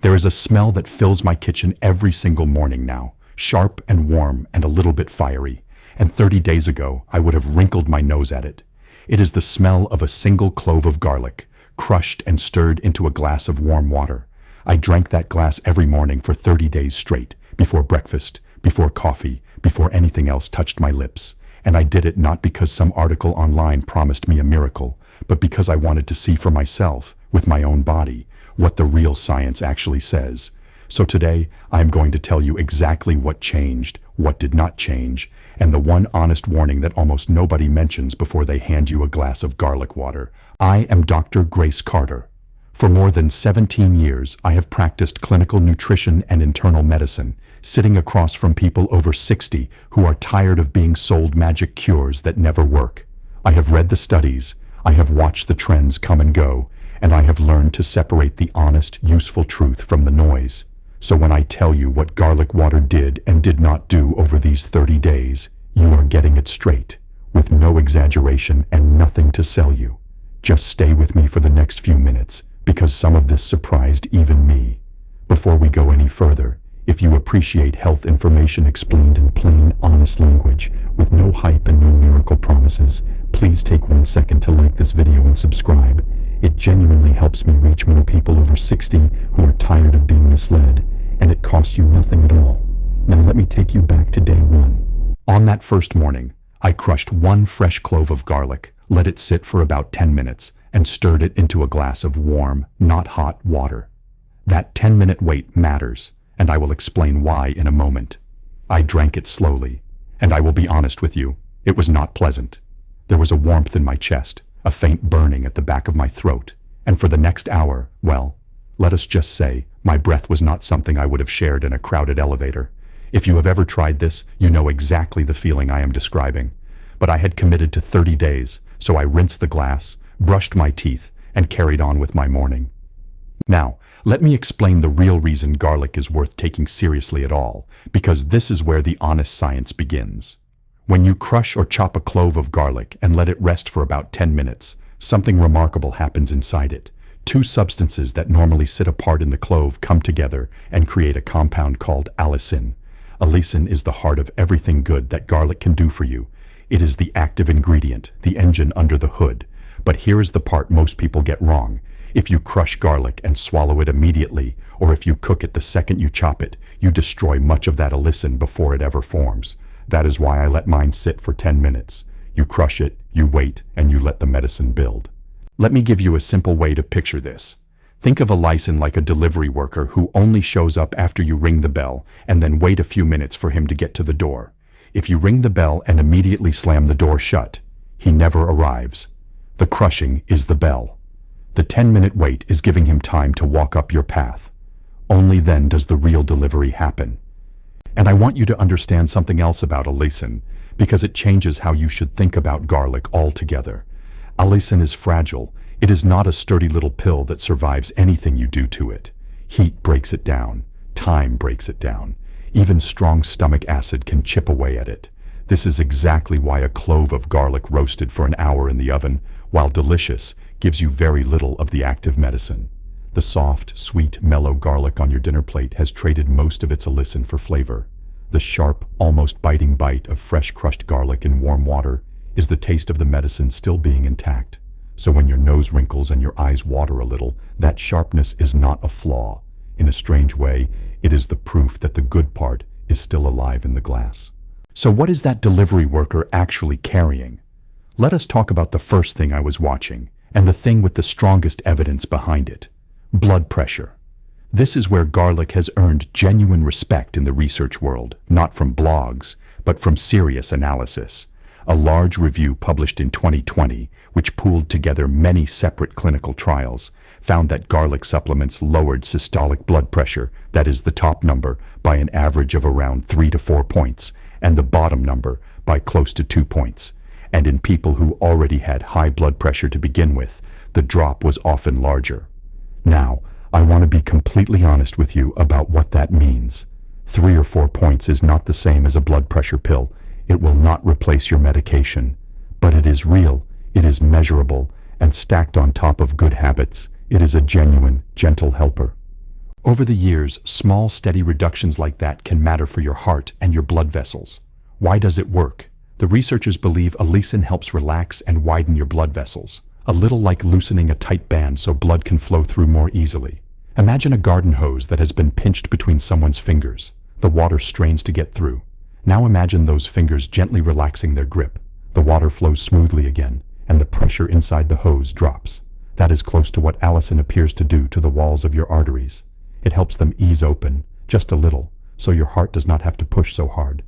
There is a smell that fills my kitchen every single morning now, sharp and warm and a little bit fiery, and 30 days ago I would have wrinkled my nose at it. It is the smell of a single clove of garlic, crushed and stirred into a glass of warm water. I drank that glass every morning for 30 days straight, before breakfast, before coffee, before anything else touched my lips. And I did it not because some article online promised me a miracle, but because I wanted to see for myself, with my own body, what the real science actually says. So today, I'm going to tell you exactly what changed, what did not change, and the one honest warning that almost nobody mentions before they hand you a glass of garlic water. I am Dr. Grace Carter. For more than 17 years, I have practiced clinical nutrition and internal medicine, sitting across from people over 60 who are tired of being sold magic cures that never work. I have read the studies, I have watched the trends come and go, and I have learned to separate the honest, useful truth from the noise. So when I tell you what garlic water did and did not do over these 30 days, you are getting it straight, with no exaggeration and nothing to sell you. Just stay with me for the next few minutes, because some of this surprised even me. Before we go any further, if you appreciate health information explained in plain, honest language, with no hype and no miracle promises, please take 1 second to like this video and subscribe. It genuinely helps me reach more people over 60 who are tired of being misled, and it costs you nothing at all. Now let me take you back to day 1. On that first morning, I crushed 1 fresh clove of garlic, let it sit for about 10 minutes, and stirred it into a glass of warm, not hot water. That 10-minute wait matters, and I will explain why in a moment. I drank it slowly, and I will be honest with you, it was not pleasant. There was a warmth in my chest, a faint burning at the back of my throat, and for the next hour, well, let us just say, my breath was not something I would have shared in a crowded elevator. If you have ever tried this, you know exactly the feeling I am describing. But I had committed to 30 days, so I rinsed the glass, brushed my teeth, and carried on with my morning. Now, let me explain the real reason garlic is worth taking seriously at all, because this is where the honest science begins. When you crush or chop a clove of garlic and let it rest for about 10 minutes, something remarkable happens inside it. 2 substances that normally sit apart in the clove come together and create a compound called allicin. Allicin is the heart of everything good that garlic can do for you. It is the active ingredient, the engine under the hood. But here is the part most people get wrong. If you crush garlic and swallow it immediately, or if you cook it the second you chop it, you destroy much of that allicin before it ever forms. That is why I let mine sit for 10 minutes. You crush it, you wait, and you let the medicine build. Let me give you a simple way to picture this. Think of allicin like a delivery worker who only shows up after you ring the bell and then wait a few minutes for him to get to the door. If you ring the bell and immediately slam the door shut, he never arrives. The crushing is the bell. The 10-minute wait is giving him time to walk up your path. Only then does the real delivery happen. And I want you to understand something else about allicin, because it changes how you should think about garlic altogether. Allicin is fragile. It is not a sturdy little pill that survives anything you do to it. Heat breaks it down. Time breaks it down. Even strong stomach acid can chip away at it. This is exactly why a clove of garlic roasted for an hour in the oven, while delicious, gives you very little of the active medicine. The soft, sweet, mellow garlic on your dinner plate has traded most of its allicin for flavor. The sharp, almost biting bite of fresh crushed garlic in warm water is the taste of the medicine still being intact. So when your nose wrinkles and your eyes water a little, that sharpness is not a flaw. In a strange way, it is the proof that the good part is still alive in the glass. So what is that delivery worker actually carrying? Let us talk about the first thing I was watching, and the thing with the strongest evidence behind it. Blood pressure. This is where garlic has earned genuine respect in the research world, not from blogs, but from serious analysis. A large review published in 2020, which pooled together many separate clinical trials, found that garlic supplements lowered systolic blood pressure, that is the top number, by an average of around 3 to 4 points, and the bottom number by close to 2 points. And in people who already had high blood pressure to begin with, the drop was often larger. Now, I want to be completely honest with you about what that means. 3 or 4 points is not the same as a blood pressure pill. It will not replace your medication. But it is real, it is measurable, and stacked on top of good habits, it is a genuine, gentle helper. Over the years, small, steady reductions like that can matter for your heart and your blood vessels. Why does it work? The researchers believe allicin helps relax and widen your blood vessels, a little like loosening a tight band so blood can flow through more easily. Imagine a garden hose that has been pinched between someone's fingers. The water strains to get through. Now imagine those fingers gently relaxing their grip. The water flows smoothly again, and the pressure inside the hose drops. That is close to what allicin appears to do to the walls of your arteries. It helps them ease open, just a little, so your heart does not have to push so hard.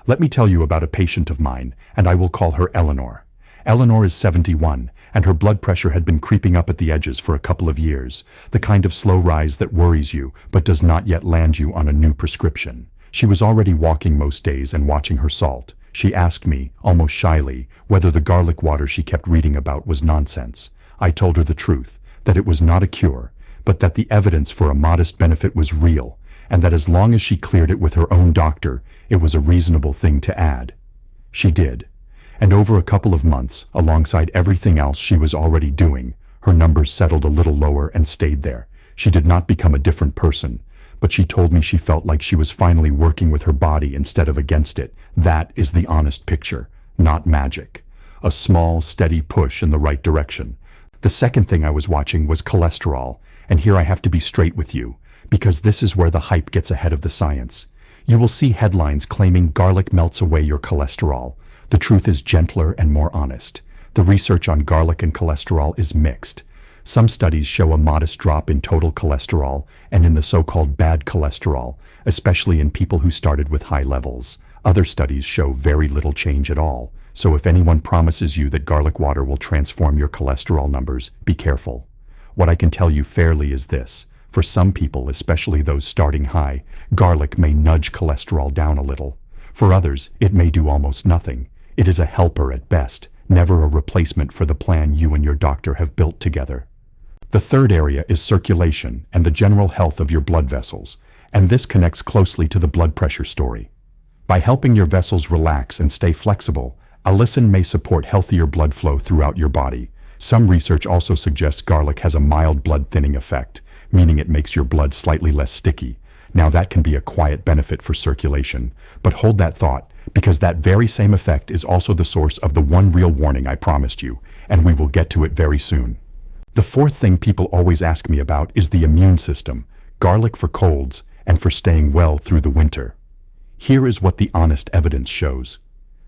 Let me tell you about a patient of mine, and I will call her Eleanor. Eleanor is 71, and her blood pressure had been creeping up at the edges for a couple of years, the kind of slow rise that worries you but does not yet land you on a new prescription. She was already walking most days and watching her salt. She asked me, almost shyly, whether the garlic water she kept reading about was nonsense. I told her the truth, that it was not a cure, but that the evidence for a modest benefit was real, and that as long as she cleared it with her own doctor, it was a reasonable thing to add. She did. And over a couple of months, alongside everything else she was already doing, her numbers settled a little lower and stayed there. She did not become a different person, but she told me she felt like she was finally working with her body instead of against it. That is the honest picture, not magic. A small, steady push in the right direction. The second thing I was watching was cholesterol, and here I have to be straight with you, because this is where the hype gets ahead of the science. You will see headlines claiming garlic melts away your cholesterol. The truth is gentler and more honest. The research on garlic and cholesterol is mixed. Some studies show a modest drop in total cholesterol and in the so-called bad cholesterol, especially in people who started with high levels. Other studies show very little change at all. So if anyone promises you that garlic water will transform your cholesterol numbers, be careful. What I can tell you fairly is this. For some people, especially those starting high, garlic may nudge cholesterol down a little. For others, it may do almost nothing. It is a helper at best, never a replacement for the plan you and your doctor have built together. The third area is circulation and the general health of your blood vessels, and this connects closely to the blood pressure story. By helping your vessels relax and stay flexible, allicin may support healthier blood flow throughout your body. Some research also suggests garlic has a mild blood thinning effect, meaning it makes your blood slightly less sticky. Now that can be a quiet benefit for circulation, but hold that thought, because that very same effect is also the source of the one real warning I promised you, and we will get to it very soon. The fourth thing people always ask me about is the immune system, garlic for colds and for staying well through the winter. Here is what the honest evidence shows.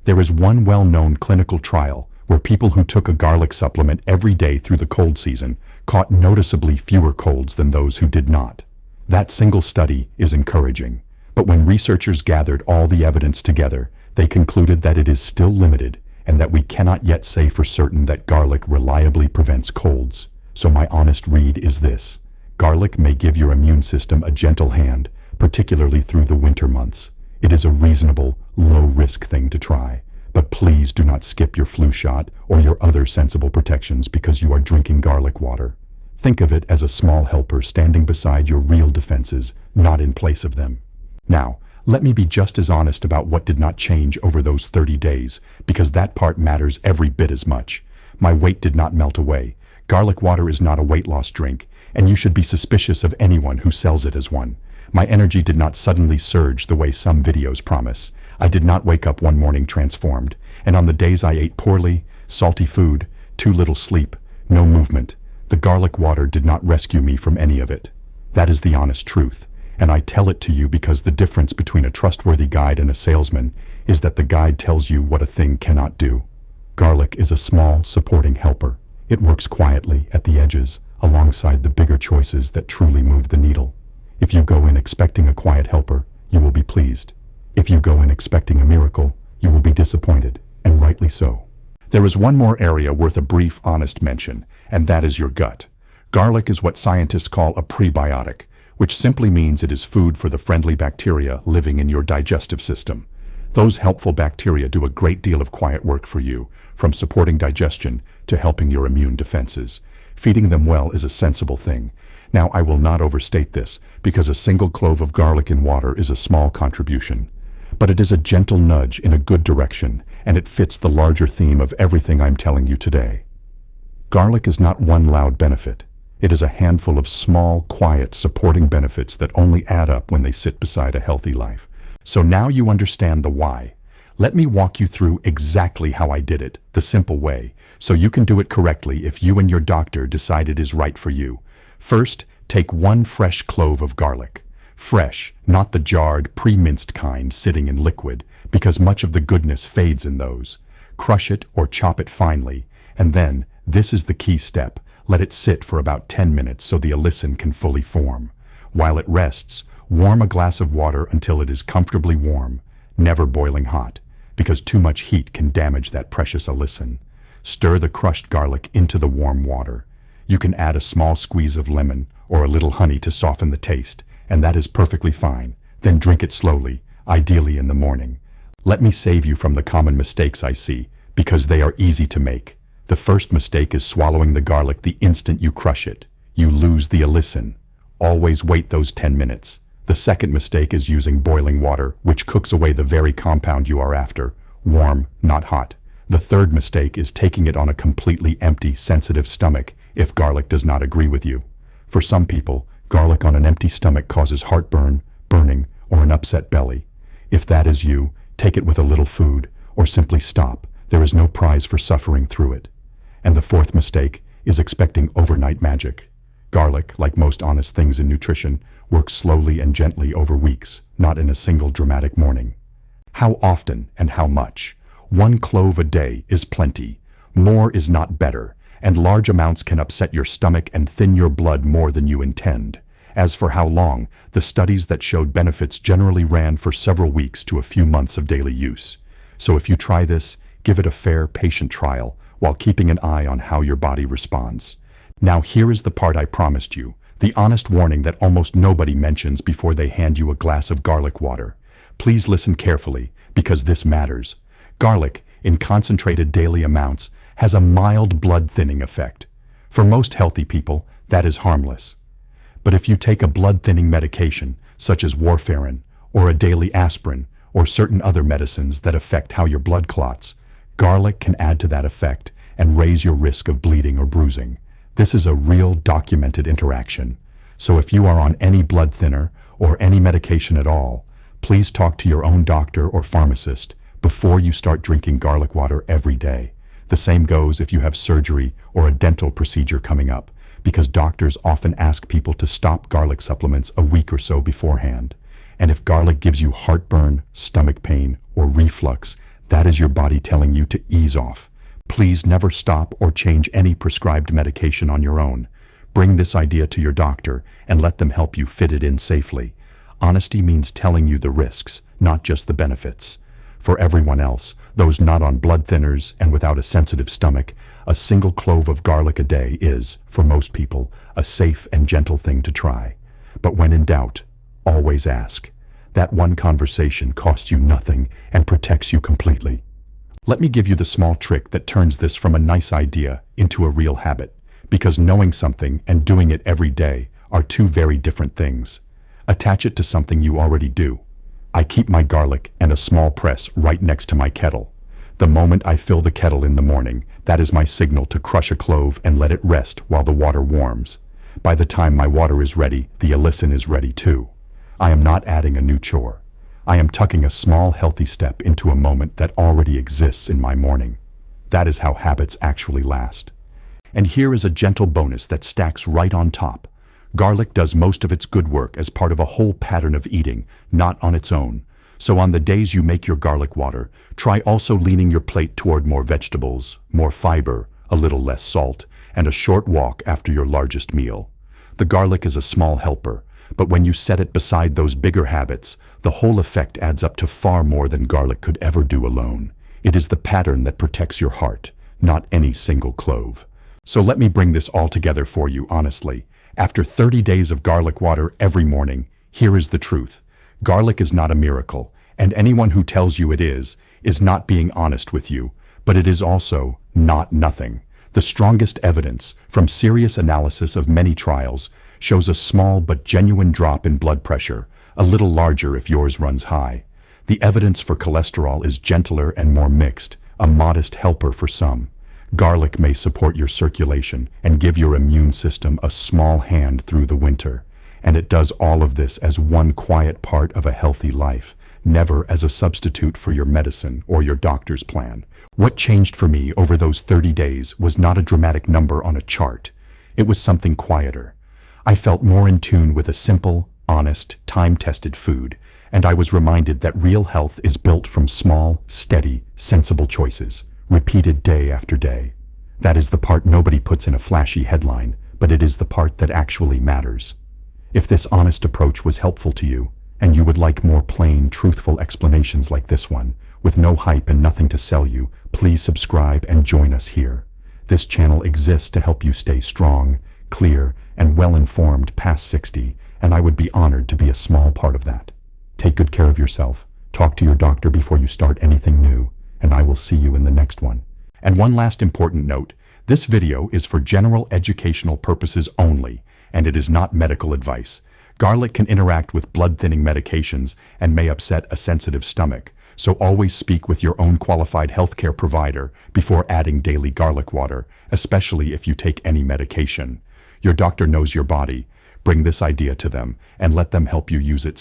There is one well-known clinical trial where people who took a garlic supplement every day through the cold season caught noticeably fewer colds than those who did not. That single study is encouraging, but when researchers gathered all the evidence together, they concluded that it is still limited and that we cannot yet say for certain that garlic reliably prevents colds. So my honest read is this. Garlic may give your immune system a gentle hand, particularly through the winter months. It is a reasonable, low-risk thing to try, but please do not skip your flu shot or your other sensible protections because you are drinking garlic water. Think of it as a small helper standing beside your real defenses, not in place of them. Now, let me be just as honest about what did not change over those 30 days, because that part matters every bit as much. My weight did not melt away. Garlic water is not a weight loss drink, and you should be suspicious of anyone who sells it as one. My energy did not suddenly surge the way some videos promise. I did not wake up one morning transformed, and on the days I ate poorly, salty food, too little sleep, no movement, the garlic water did not rescue me from any of it. That is the honest truth, and I tell it to you because the difference between a trustworthy guide and a salesman is that the guide tells you what a thing cannot do. Garlic is a small, supporting helper. It works quietly at the edges, alongside the bigger choices that truly move the needle. If you go in expecting a quiet helper, you will be pleased. If you go in expecting a miracle, you will be disappointed, and rightly so. There is one more area worth a brief, honest mention, and that is your gut. Garlic is what scientists call a prebiotic, which simply means it is food for the friendly bacteria living in your digestive system. Those helpful bacteria do a great deal of quiet work for you, from supporting digestion to helping your immune defenses. Feeding them well is a sensible thing. Now, I will not overstate this, because a single clove of garlic in water is a small contribution. But it is a gentle nudge in a good direction, and it fits the larger theme of everything I'm telling you today. Garlic is not one loud benefit. It is a handful of small, quiet, supporting benefits that only add up when they sit beside a healthy life. So now you understand the why. Let me walk you through exactly how I did it, the simple way, so you can do it correctly if you and your doctor decide it is right for you. First, take 1 fresh clove of garlic. Fresh, not the jarred, pre-minced kind sitting in liquid, because much of the goodness fades in those. Crush it or chop it finely, and then, this is the key step, let it sit for about 10 minutes so the allicin can fully form. While it rests, warm a glass of water until it is comfortably warm, never boiling hot, because too much heat can damage that precious allicin. Stir the crushed garlic into the warm water. You can add a small squeeze of lemon or a little honey to soften the taste, and that is perfectly fine. Then drink it slowly, ideally in the morning. Let me save you from the common mistakes I see, because they are easy to make. The first mistake is swallowing the garlic the instant you crush it. You lose the allicin. Always wait those 10 minutes. The second mistake is using boiling water, which cooks away the very compound you are after. Warm, not hot. The third mistake is taking it on a completely empty, sensitive stomach if garlic does not agree with you. For some people, garlic on an empty stomach causes heartburn, burning, or an upset belly. If that is you, take it with a little food, or simply stop. There is no prize for suffering through it. And the fourth mistake is expecting overnight magic. Garlic, like most honest things in nutrition, works slowly and gently over weeks, not in a single dramatic morning. How often and how much? 1 clove a day is plenty. More is not better, and large amounts can upset your stomach and thin your blood more than you intend. As for how long, the studies that showed benefits generally ran for several weeks to a few months of daily use. So if you try this, give it a fair, patient trial, while keeping an eye on how your body responds. Now here is the part I promised you, the honest warning that almost nobody mentions before they hand you a glass of garlic water. Please listen carefully, because this matters. Garlic, in concentrated daily amounts, has a mild blood-thinning effect. For most healthy people, that is harmless. But if you take a blood-thinning medication, such as warfarin, or a daily aspirin, or certain other medicines that affect how your blood clots, garlic can add to that effect and raise your risk of bleeding or bruising. This is a real documented interaction. So if you are on any blood thinner or any medication at all, please talk to your own doctor or pharmacist before you start drinking garlic water every day. The same goes if you have surgery or a dental procedure coming up, because doctors often ask people to stop garlic supplements a week or so beforehand. And if garlic gives you heartburn, stomach pain, or reflux, that is your body telling you to ease off. Please never stop or change any prescribed medication on your own. Bring this idea to your doctor and let them help you fit it in safely. Honesty means telling you the risks, not just the benefits. For everyone else, those not on blood thinners and without a sensitive stomach, a single clove of garlic a day is, for most people, a safe and gentle thing to try. But when in doubt, always ask. That one conversation costs you nothing and protects you completely. Let me give you the small trick that turns this from a nice idea into a real habit, because knowing something and doing it every day are two very different things. Attach it to something you already do. I keep my garlic and a small press right next to my kettle. The moment I fill the kettle in the morning, that is my signal to crush a clove and let it rest while the water warms. By the time my water is ready, the allicin is ready too. I am not adding a new chore. I am tucking a small healthy step into a moment that already exists in my morning. That is how habits actually last. And here is a gentle bonus that stacks right on top. Garlic does most of its good work as part of a whole pattern of eating, not on its own. So on the days you make your garlic water, try also leaning your plate toward more vegetables, more fiber, a little less salt, and a short walk after your largest meal. The garlic is a small helper, but when you set it beside those bigger habits, the whole effect adds up to far more than garlic could ever do alone. It is the pattern that protects your heart, not any single clove. So let me bring this all together for you honestly. After 30 days of garlic water every morning, here is the truth. Garlic is not a miracle, and anyone who tells you it is not being honest with you, but it is also not nothing. The strongest evidence, from serious analysis of many trials, shows a small but genuine drop in blood pressure, a little larger if yours runs high. The evidence for cholesterol is gentler and more mixed, a modest helper for some. Garlic may support your circulation and give your immune system a small hand through the winter. And it does all of this as one quiet part of a healthy life, never as a substitute for your medicine or your doctor's plan. What changed for me over those 30 days was not a dramatic number on a chart. It was something quieter. I felt more in tune with a simple, honest, time-tested food, and I was reminded that real health is built from small, steady, sensible choices, repeated day after day. That is the part nobody puts in a flashy headline, but it is the part that actually matters. If this honest approach was helpful to you, and you would like more plain, truthful explanations like this one, with no hype and nothing to sell you, please subscribe and join us here. This channel exists to help you stay strong, clear, and well-informed past 60, and I would be honored to be a small part of that. Take good care of yourself, talk to your doctor before you start anything new, and I will see you in the next one. And one last important note, this video is for general educational purposes only, and it is not medical advice. Garlic can interact with blood-thinning medications and may upset a sensitive stomach, so always speak with your own qualified healthcare provider before adding daily garlic water, especially if you take any medication. Your doctor knows your body. Bring this idea to them and let them help you use it